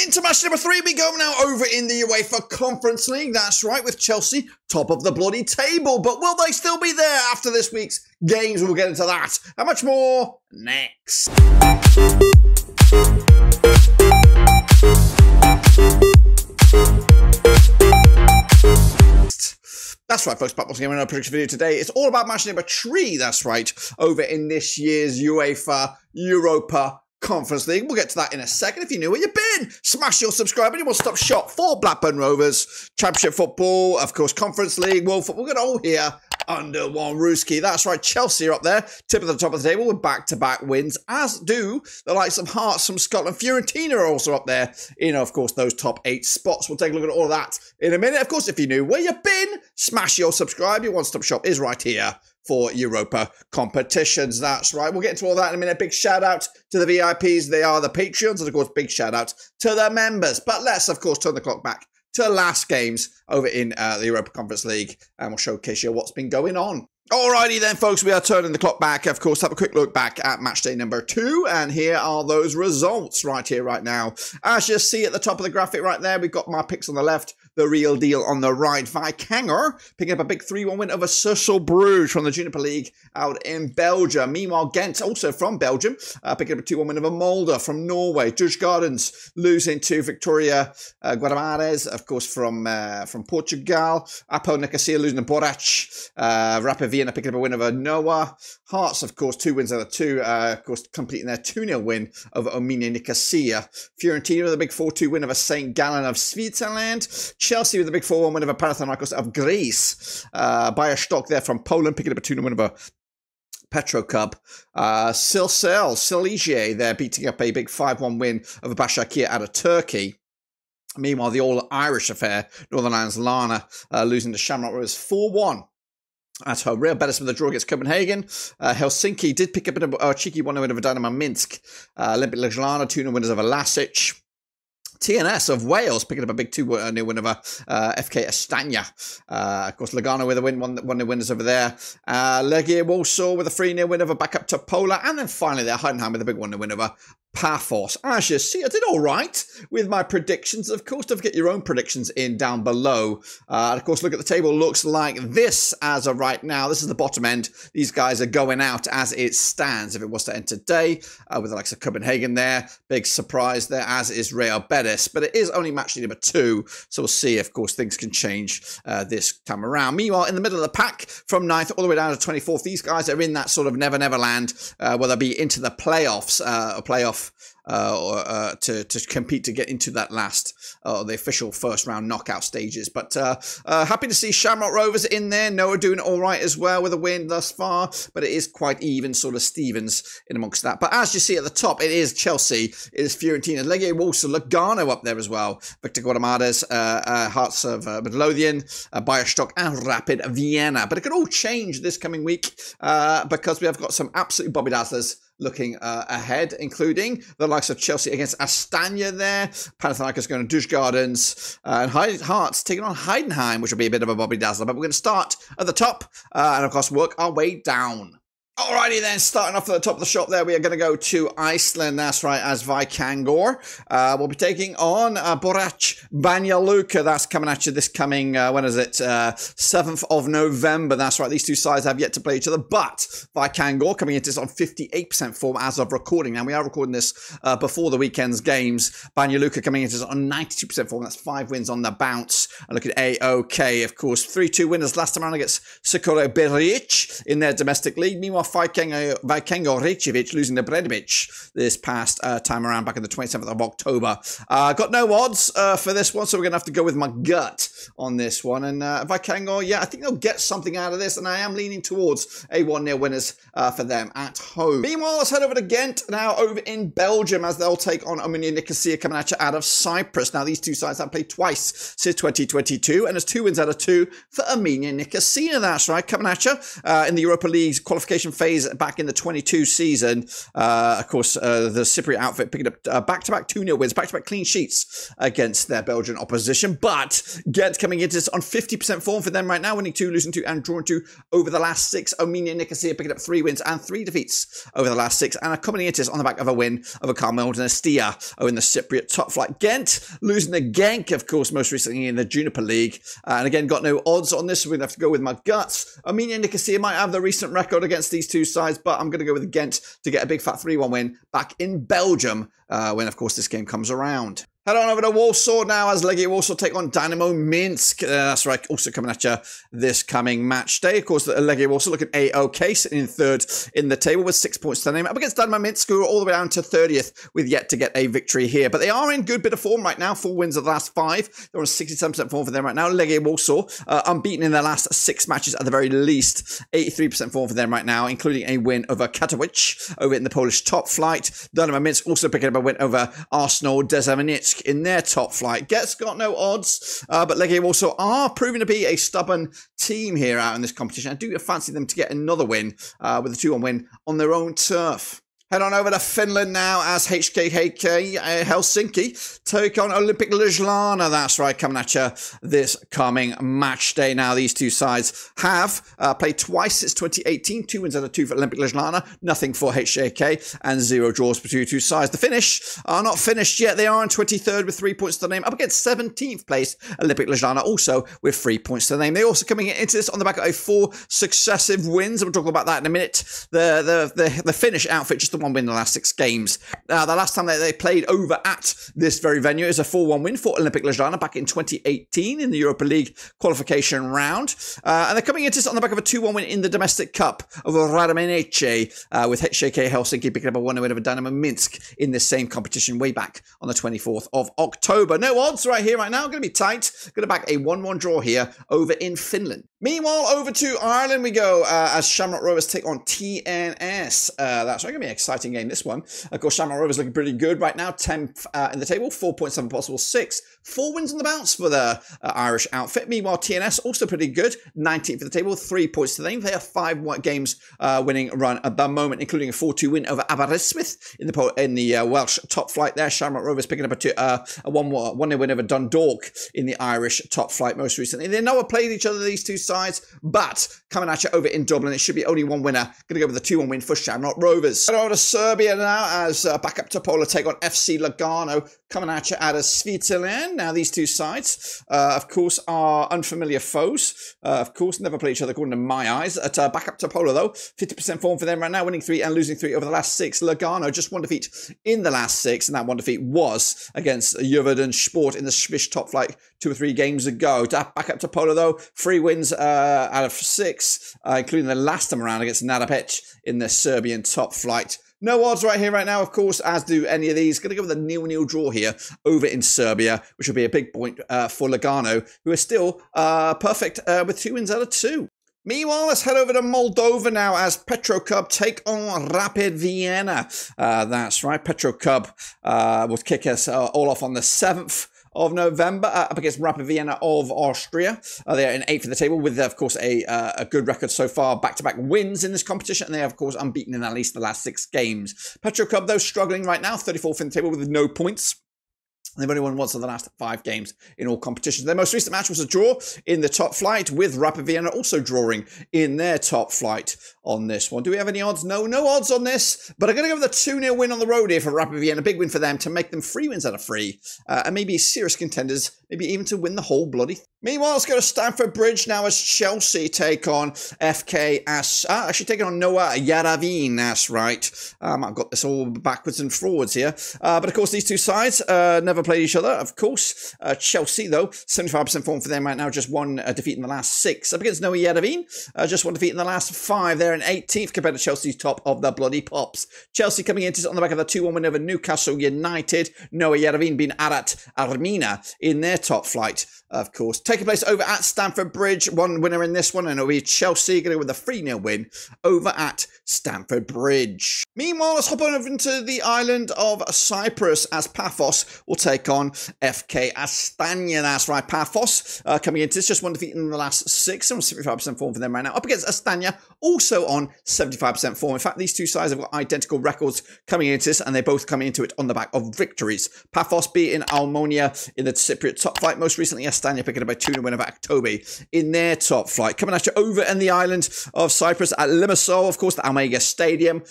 Into match number 3 we go now over in the UEFA Conference League. That's right, with Chelsea top of the bloody table. But will they still be there after this week's games? We'll get into that and much more next. That's right, folks. Paphos game in our prediction video today. It's all about match number 3. That's right, over in this year's UEFA Europa Conference League. We'll get to that in a second. If you're new, where you been? Smash your subscribe and you will stop shop for Blackburn Rovers, Championship football, of course, Conference League, World Football. We've got it all here under one rooski. That's right, Chelsea are up there, tip of the top of the table with back-to-back wins, as do the likes of Hearts from Scotland. Fiorentina are also up there in, of course, those top 8 spots. We'll take a look at all of that in a minute. Of course, if you're new, where you been? Smash your subscribe. Your one-stop shop is right here for Europa competitions. That's right. We'll get into all that in a minute. Big shout out to the VIPs. They are the Patreons. And of course, big shout out to the members. But let's, of course, turn the clock back to the last games over in the Europa Conference League. And we'll showcase you what's been going on. Alrighty then, folks, we are turning the clock back. Of course, have a quick look back at match day number 2. And here are those results right here, right now. As you see at the top of the graphic right there, we've got my picks on the left, the real deal on the right. Víkingur picking up a big 3-1 win over Cercle Brugge from the Juniper League out in Belgium. Meanwhile, Gent, also from Belgium, picking up a 2-1 win over Molde from Norway. Djurgårdens losing to Victoria Guadamares, of course, from Portugal. APOEL Nicosia losing to Borac. Rapid Vienna picking up a win over Noah. Hearts, of course, 2 wins out of 2, of course, completing their 2-0 win over Omonia Nicosia. Fiorentina with a big 4-2 win over St. Gallen of Switzerland. Chelsea with a big 4-1 win over Panathinaikos of Greece. Başakşehir there from Poland, picking up a 2-0 win over Petrocub. Celje there beating up a big 5-1 win over Başakşehir out of Turkey. Meanwhile, the all-Irish affair, Northern Ireland's Larne losing to Shamrock was 4-1. At home, Real Betis with a draw against Copenhagen. Helsinki did pick up a cheeky 1-0 win over Dinamo Minsk. Ljubljana 2-0 winners over LASK. TNS of Wales picking up a big 2-0 win over FK Astana. Of course, Lugano with a win, 1-0 winners over there. Legia Warsaw with a 3-0 win over back up to Pola. And then finally there, Heidenheim with a big 1-0 win over Paphos. As you see, I did all right with my predictions. Of course, don't forget your own predictions in down below. And of course, look at the table. Looks like this as of right now. This is the bottom end. These guys are going out as it stands. If it was to end today, with the likes of Copenhagen there. Big surprise there, as is Real Betis. But it is only match number 2. So we'll see. Of course, things can change this time around. Meanwhile, in the middle of the pack, from 9th all the way down to 24th, these guys are in that sort of never land, where they'll be into the playoffs, to compete to get into that last, the official first round knockout stages. But happy to see Shamrock Rovers in there. Noah doing all right as well with a win thus far, but it is quite even sort of Stevens in amongst that. But as you see at the top, it is Chelsea, it is Fiorentina, Legia Warsaw, Lugano up there as well. Victor Guadamares, Hearts of Midlothian, Başakşehir and Rapid Vienna. But it could all change this coming week because we have got some absolute Bobby Dazzlers looking ahead, including the likes of Chelsea against Astana there, Panathinaikos going to Djurgårdens, and Hearts taking on Heidenheim, which will be a bit of a Bobby Dazzler. But we're going to start at the top and, of course, work our way down. Alrighty then, starting off at the top of the shop there, we are going to go to Iceland. That's right, as Víkingur. We'll be taking on Borac, Banja, Luka. That's coming at you this coming, when is it? 7th of November. That's right, these two sides have yet to play each other. But Víkingur coming into this on 58% form as of recording. Now, we are recording this before the weekend's games. Banja Luka coming into this on 92% form. That's 5 wins on the bounce. And look at AOK, of course. 3-2 winners last time around against Cercle Brugge in their domestic league. Meanwhile, Víkingur Reykjavik losing to Bredovic this past time around back on the 27th of October. Got no odds for this one, so we're going to have to go with my gut on this one. And Víkingur, yeah, I think they'll get something out of this, and I am leaning towards a 1-0 winners for them at home. Meanwhile, let's head over to Gent, now over in Belgium, as they'll take on Omonia Nicosia coming at you out of Cyprus. Now, these two sides have played twice since 2022, and there's 2 wins out of 2 for Omonia Nicosia. That's right, coming at you in the Europa League's qualification relegation phase back in the 22 season. Of course, the Cypriot outfit picking up back-to-back 2-0 wins, back-to-back clean sheets against their Belgian opposition. But Gent coming into this on 50% form for them right now, winning 2, losing 2, and drawing 2 over the last 6. Omonia Nicosia picking up 3 wins and 3 defeats over the last 6, and are coming into this on the back of a win over Carmel Dynastia in the Cypriot top flight. Gent losing the Genk, of course, most recently in the Juniper League. And again, got no odds on this, so we're going to have to go with my guts. Omonia Nicosia might have the recent record against these two sides, but I'm going to go with Gent to get a big fat 3-1 win back in Belgium when, of course, this game comes around. Head on over to Warsaw now as Legia Warsaw take on Dinamo Minsk. That's right, also coming at you this coming match day. Of course, Legia Warsaw looking A-OK, sitting in 3rd in the table with 6 points to their name. Up against Dinamo Minsk, who are all the way down to 30th with yet to get a victory here. But they are in good bit of form right now. 4 wins of the last 5. They're on 67% form for them right now. Legia Warsaw unbeaten in their last 6 matches at the very least. 83% form for them right now, including a win over Katowice over in the Polish top flight. Dinamo Minsk also picking up a win over Arsenal Dzierżoniec in their top flight. Get's got no odds, but Legia Warsaw are proving to be a stubborn team here out in this competition. I do fancy them to get another win with a 2-1 win on their own turf. Head on over to Finland now as HK Helsinki take on Olympic Ljubljana. That's right, coming at you this coming match day. Now, these two sides have played twice since 2018. 2 wins out of 2 for Olympic Ljubljana, nothing for HJK, and 0 draws between the two sides. The Finnish are not finished yet. They are in 23rd with 3 points to their name, up against 17th place Olympic Ljubljana, also with 3 points to their name. They're also coming into this on the back of 4 successive wins. We'll talk about that in a minute. The Finnish outfit just 1 win in the last 6 games. The last time they played over at this very venue is a 4-1 win for Olympic Ljubljana back in 2018 in the Europa League qualification round. And they're coming into this on the back of a 2-1 win in the domestic cup over Radamenice with HJK Helsinki picking up a 1-0 win over Dinamo Minsk in this same competition way back on the 24th of October. No odds right here, right now. Going to be tight. Going to back a 1-1 draw here over in Finland. Meanwhile, over to Ireland we go as Shamrock Rovers take on TNS. That's going to be an exciting game, this one. Of course, Shamrock Rovers looking pretty good right now. 10th in the table, 4.7 possible, 6. 4 wins on the bounce for the Irish outfit. Meanwhile, TNS also pretty good. 19th for the table, 3 points to the name. They have 5 games winning run at the moment, including a 4-2 win over Aberystwyth in the Welsh top flight there. Shamrock Rovers picking up a 1-0 win over Dundalk in the Irish top flight most recently. They know have played each other, these two sides, but coming at you over in Dublin, it should be only one winner. Going to go with a 2-1 win for Shamrock Rovers. Over to Serbia now as back up to Pola take on FC Lugano, coming at you out of Switzerland. Now, these two sides, of course, are unfamiliar foes. Of course, never played each other according to my eyes. At back up to Pola, though, 50% form for them right now, winning 3 and losing 3 over the last 6. Lugano just 1 defeat in the last 6, and that 1 defeat was against Djurgårdens Sport in the Swiss top flight 2 or 3 games ago. Back up to Pola, though, 3 wins out of 6, including the last time around against Nadapec in the Serbian top flight. No odds right here, right now, of course, as do any of these. Going to go with a 0-0 draw here over in Serbia, which will be a big point for Lugano, who are still perfect with 2 wins out of 2. Meanwhile, let's head over to Moldova now as Petrocub take on Rapid Vienna. That's right, Petrocub will kick us all off on the 7th of November up against Rapid Vienna of Austria. They are in 8th of the table with, of course, a good record so far. Back-to-back wins in this competition, and they are, of course, unbeaten in at least the last 6 games. Petrocub, though, struggling right now, 34th in the table with no points. They've only won once in the last 5 games in all competitions. Their most recent match was a draw in the top flight, with Rapid Vienna also drawing in their top flight on this one. Do we have any odds? No odds on this, but I'm going to go with a 2-0 win on the road here for Rapid Vienna. A big win for them to make them 3 wins out of 3, and maybe serious contenders, maybe even to win the whole bloody thing. Meanwhile, let's go to Stamford Bridge now as Chelsea take on FK Astana. Actually taking on Noah Yaravin, that's right. I've got this all backwards and forwards here. But of course, these two sides never played each other, of course. Chelsea, though, 75% form for them right now, just 1 defeat in the last 6. Up against Noah Yaravin, just 1 defeat in the last 5. They're in 18th compared to Chelsea's top of the bloody pops. Chelsea coming into on the back of a 2-1 win over Newcastle United. Noah Yaravin being Arat Armina in their top flight, of course. Taking place over at Stamford Bridge. One winner in this one, and it'll be Chelsea going with a 3-0 win over at Stamford Bridge. Meanwhile, let's hop on over into the island of Cyprus as Paphos will take on FK Astana. That's right, Paphos coming into this, just one defeat in the last 6, on 75% form for them right now. Up against Astana, also on 75% form. In fact, these two sides have got identical records coming into this, and they're both coming into it on the back of victories. Paphos beating Omonia in the Cypriot top flight. Most recently, Astana picking up a 2-0 win over Aktobe in their top flight. Coming at you over in the island of Cyprus at Limassol, of course, the Almega Stadium.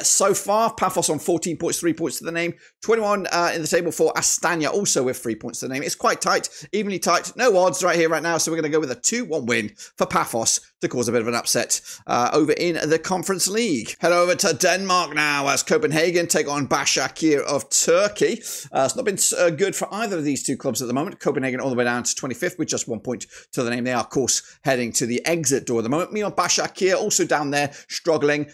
So far, Paphos on 14 points, 3 points to the name. 21 in the table for Astana, also with 3 points to the name. It's quite tight, evenly tight. No odds right here, right now. So we're going to go with a 2-1 win for Paphos to cause a bit of an upset over in the Conference League. Head over to Denmark now as Copenhagen take on Başakşehir of Turkey. It's not been good for either of these two clubs at the moment. Copenhagen all the way down to 25th with just 1 point to the name. They are, of course, heading to the exit door at the moment. Meanwhile, Başakşehir also down there, struggling.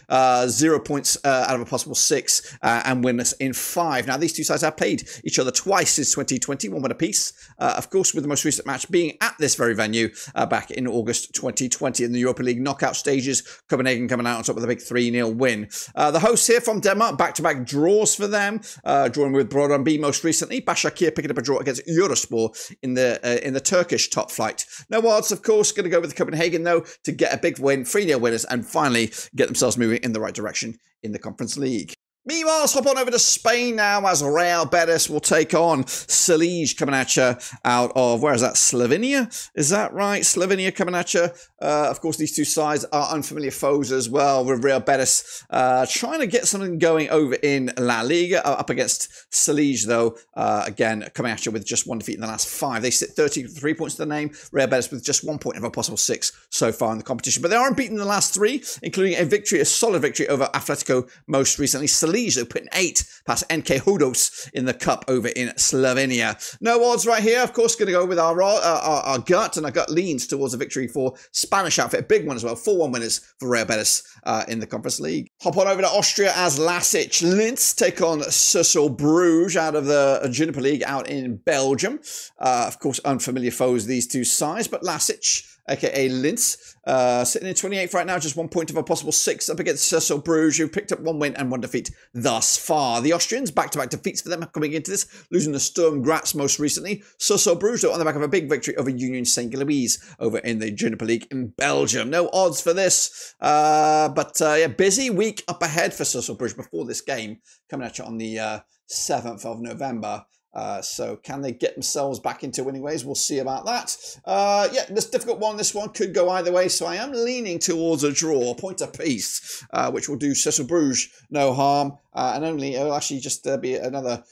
0 points out of a possible 6 and winless in 5. Now, these two sides have played each other twice since 2020, 1 win apiece. Of course, with the most recent match being at this very venue back in August 2020 in the Europa League knockout stages. Copenhagen coming out on top with a big 3-0 win. The hosts here from Denmark, back-to-back draws for them, drawing with Brugge most recently. Başakşehir picking up a draw against Eurospor in the Turkish top flight. No odds, of course, going to go with Copenhagen, though, to get a big win, 3-0 winners, and finally get themselves moving in the right direction in the Conference League. Meanwhile, let's hop on over to Spain now as Real Betis will take on Celje coming at you out of, where is that, Slovenia? Is that right? Slovenia coming at you. Of course, these two sides are unfamiliar foes as well, with Real Betis trying to get something going over in La Liga. Up against Celje, though, again, coming at you with just 1 defeat in the last 5. They sit 33 points to the name. Real Betis with just 1 point of a possible 6 so far in the competition. But they are unbeaten in the last 3, including a solid victory over Atletico most recently. Celje putting 8 past NK Hodos in the cup over in Slovenia. No odds right here. Of course, going to go with our gut, and our gut leans towards a victory for Spanish outfit. Big one as well. 4-1 winners for Real Betis in the Conference League. Hop on over to Austria as LASK Linz take on Cercle Brugge out of the Juniper League out in Belgium. Of course, unfamiliar foes, these two sides, but LASK, aka Linz, sitting in 28th right now, just 1 point of a possible 6 up against Cercle Brugge, who picked up 1 win and 1 defeat thus far. The Austrians, back-to-back defeats for them coming into this, losing to Sturm Graz most recently. Cercle Brugge, though, on the back of a big victory over Union Saint-Gilloise over in the Juniper League in Belgium. No odds for this, but busy week up ahead for Cercle Brugge before this game, coming at you on the 7th of November. So can they get themselves back into winning ways? We'll see about that. This difficult one. This one could go either way. So I am leaning towards a draw, point apiece, which will do Cercle Brugge no harm, and only it'll actually just be another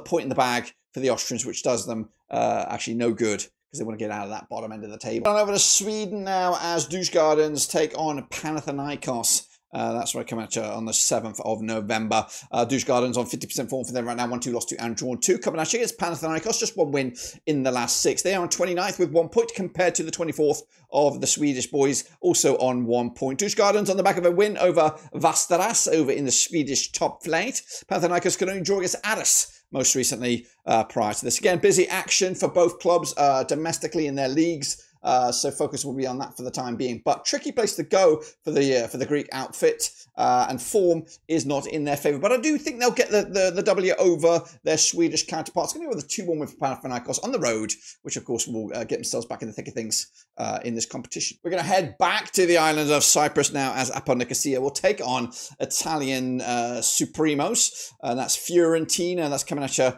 point in the bag for the Austrians, which does them actually no good, because they want to get out of that bottom end of the table. On over to Sweden now as Djurgårdens take on Panathinaikos. That's right, coming at you on the 7th of November. Djurgårdens on 50% form for them right now. 1-2, lost 2, and drawn 2. Coming at you against Panathinaikos, just 1 win in the last 6. They are on 29th with 1 point compared to the 24th of the Swedish boys, also on 1 point. Djurgårdens on the back of a win over Västerås over in the Swedish top flight. Panathinaikos can only draw against Aris most recently prior to this. Again, busy action for both clubs domestically in their leagues. So focus will be on that for the time being. But tricky place to go for the Greek outfit, and form is not in their favour. But I do think they'll get the W over their Swedish counterparts. Going to go with a 2-1 win for Panathinaikos on the road, which of course will get themselves back in the thick of things in this competition. We're going to head back to the island of Cyprus now as APOEL Nicosia will take on Italian Supremos. That's Fiorentina. That's coming at you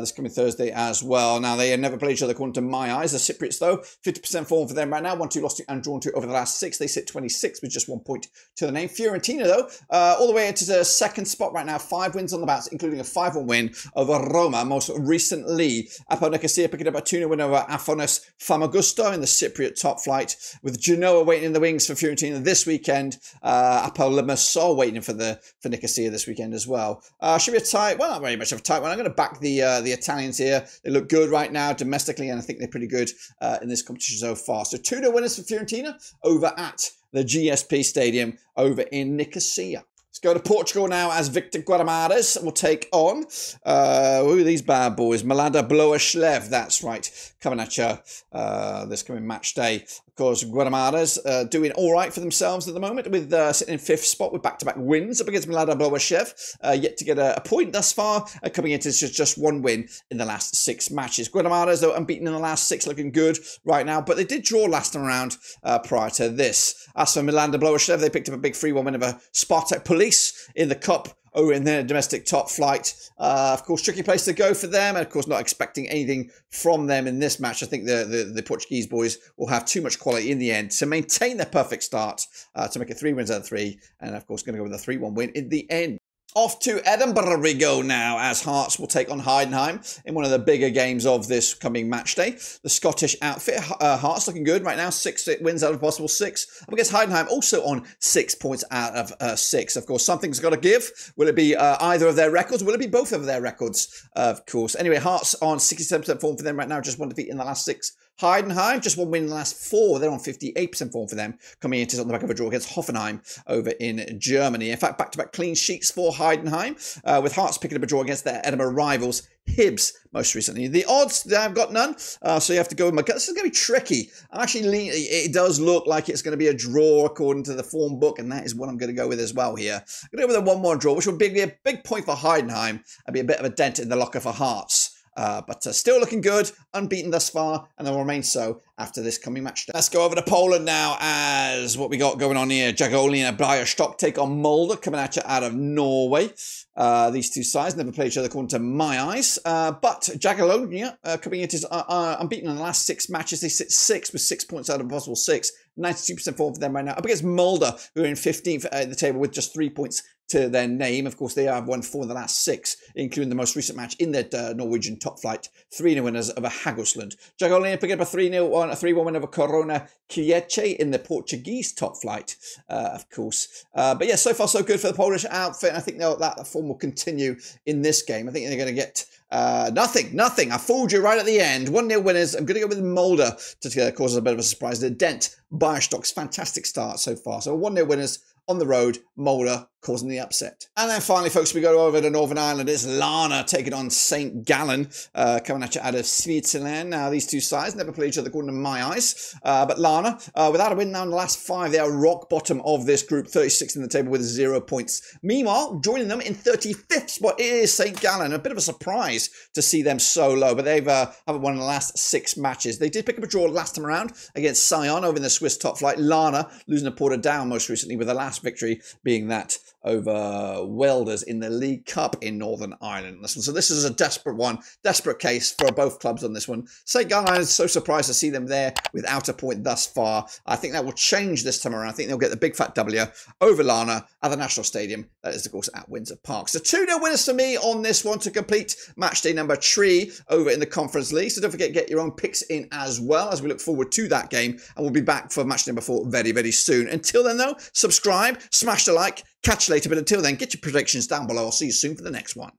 this coming Thursday as well. Now, they have never played each other according to my eyes. The Cypriots, though, 50% form for them right now. 1-2, lost 2, and drawn 2 over the last 6. They sit 26 with just 1 point to the name. Fiorentina, though, all the way into the second spot right now. 5 wins on the bounce, including a 5-1 win over Roma most recently. APOEL Nicosia picking up a 2-0 win over Afonis Famagusta in the Cypriot top flight, with Genoa waiting in the wings for Fiorentina this weekend. APOEL Limassol waiting for Nicosia this weekend as well. Should be a tight, well, not very much of a tight one. I'm going to back the Italians here. They look good right now domestically, and I think they're pretty good in this competition so far. So 2-0 winners for Fiorentina over at the GSP Stadium over in Nicosia. Let's go to Portugal now as Victor Guimarães will take on, who are these bad boys? Mlada Boleslav, that's right, coming at you this coming match day. Of course, Guimarães doing all right for themselves at the moment, with sitting in 5th spot with back-to-back wins up against Mlada Boleslav, yet to get a point thus far, coming into just 1 win in the last 6 matches. Guimarães, though, unbeaten in the last 6, looking good right now, but they did draw last time around prior to this. As for Mlada Boleslav, they picked up a big 3-1 win over Spartak Police in the cup over in their domestic top flight. Of course, tricky place to go for them, and of course not expecting anything from them in this match. I think the Portuguese boys will have too much quality in the end to maintain their perfect start, to make it 3 wins out of 3, and of course going to go with a 3-1 win in the end. Off to Edinburgh we go now, as Hearts will take on Heidenheim in one of the bigger games of this coming match day. The Scottish outfit, Hearts, looking good right now, 6 wins out of possible 6. Up against Heidenheim, also on 6 points out of 6. Of course, something's got to give. Will it be either of their records? Will it be both of their records? Of course. Anyway, Hearts on 67% form for them right now, just 1 defeat in the last 6. Heidenheim, just 1 win in the last 4. They're on 58% form for them, coming into on the back of a draw against Hoffenheim over in Germany. In fact, back-to-back clean sheets for Heidenheim, with Hearts picking up a draw against their Edinburgh rivals, Hibs, most recently. The odds, I've got none, so you have to go with my gut. This is going to be tricky. It does look like it's going to be a draw according to the form book, and that is what I'm going to go with as well here. I'm going to go with a 1-1 draw, which would be a big point for Heidenheim and be a bit of a dent in the locker for Hearts. But still looking good, unbeaten thus far, and they'll remain so after this coming match day. Let's go over to Poland now, as what we got going on here. Jagiellon and Białystok take on Molde, coming at you out of Norway. These two sides never played each other according to my eyes. But Jagiellon coming into unbeaten in the last 6 matches. They sit 6 with 6 points out of a possible 6. 92% form for them right now. Up against Molde, who are in 15th at the table with just 3 points to their name. Of course, they have won 4 in the last 6, including the most recent match in their Norwegian top flight. 3-0 winners over Hagosland. Jagiellon picking up a 3-1 win over Corona Kielce in the Portuguese top flight, of course. But yeah, so far so good for the Polish outfit. I think that form will continue in this game. I think they're going to get nothing. I fooled you right at the end. 1-0 winners. I'm going to go with Molde to cause a bit of a surprise. The dent Białystok's fantastic start so far. So 1-0 winners on the road, Molde causing the upset. And then finally, folks, we go over to Northern Ireland. It's Larne taking on St. Gallen, coming at you out of Switzerland. Now, these two sides never played each other according to my eyes. But Larne, without a win now in the last 5, they are rock bottom of this group, 36 in the table with 0 points. Meanwhile, joining them in 35th spot is St. Gallen. A bit of a surprise to see them so low, but they've haven't won in the last 6 matches. They did pick up a draw last time around against Sion over in the Swiss top flight. Larne losing to Portadown most recently, with the last victory being that over Welders in the League Cup in Northern Ireland. So this is a desperate case for both clubs on this one. St. Gallen is so surprised to see them there without a point thus far. I think that will change this time around. I think they'll get the big fat W over Larne at the National Stadium. That is, of course, at Windsor Park. So 2-0 winners for me on this one to complete match day number 3 over in the Conference League. So don't forget to get your own picks in as well, as we look forward to that game. And we'll be back for match number 4 very, very soon. Until then, though, subscribe, smash the like, catch you later. But until then, get your predictions down below. I'll see you soon for the next one.